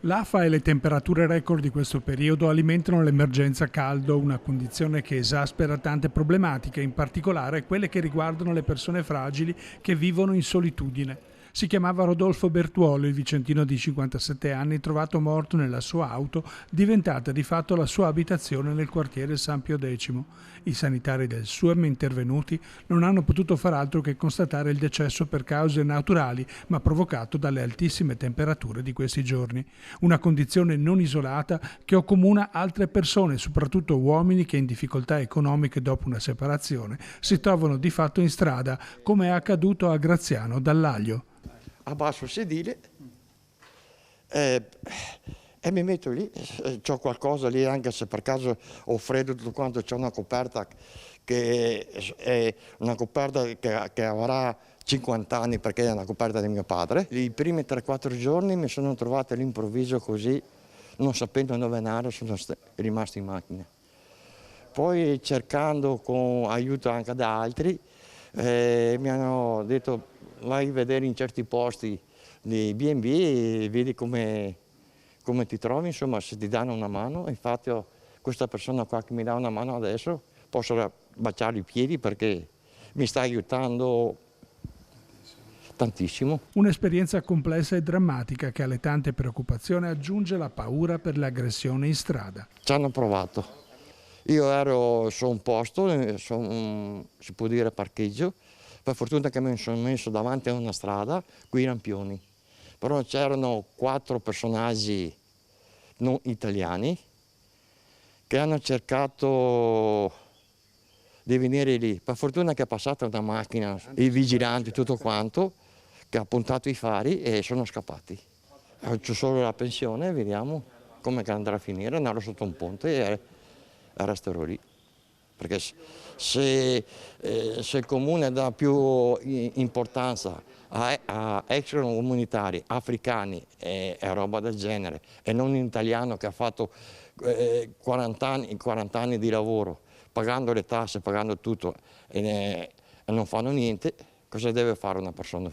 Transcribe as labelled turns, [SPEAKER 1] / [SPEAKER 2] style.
[SPEAKER 1] L'afa e le temperature record di questo periodo alimentano l'emergenza caldo, una condizione che esaspera tante problematiche, in particolare quelle che riguardano le persone fragili che vivono in solitudine. Si chiamava Rodolfo Bertuolo, il vicentino di 57 anni, trovato morto nella sua auto, diventata di fatto la sua abitazione nel quartiere San Pio X. I sanitari del SUEM intervenuti non hanno potuto far altro che constatare il decesso per cause naturali, ma provocato dalle altissime temperature di questi giorni. Una condizione non isolata che accomuna altre persone, soprattutto uomini che in difficoltà economiche dopo una separazione si trovano di fatto in strada, come è accaduto a Graziano Dall'Aglio.
[SPEAKER 2] Abbasso il sedile e mi metto lì, c'ho qualcosa lì, anche se per caso ho freddo tutto quanto, c'è una coperta che è una coperta che avrà 50 anni perché è una coperta di mio padre. I primi 3-4 giorni mi sono trovato all'improvviso così, non sapendo dove andare, sono rimasto in macchina. Poi cercando con aiuto anche da altri, mi hanno detto vai a vedere in certi posti di B&B e vedi come ti trovi, insomma, se ti danno una mano. Infatti questa persona qua che mi dà una mano adesso posso baciare i piedi perché mi sta aiutando tantissimo.
[SPEAKER 1] Un'esperienza complessa e drammatica che alle tante preoccupazioni aggiunge la paura per l'aggressione in strada.
[SPEAKER 2] Ci hanno provato. Io ero su un posto, si può dire parcheggio, per fortuna che mi sono messo davanti a una strada, qui i lampioni. Però c'erano 4 personaggi non italiani che hanno cercato di venire lì. Per fortuna che è passata una macchina, i vigilanti, tutto quanto, che ha puntato i fari e sono scappati. C'ho solo la pensione, vediamo come andrà a finire, andrò sotto un ponte e resterò lì. Perché se il comune dà più importanza a extracomunitari, africani e roba del genere, e non un italiano che ha fatto 40 anni di lavoro, pagando le tasse, pagando tutto e non fanno niente, cosa deve fare una persona?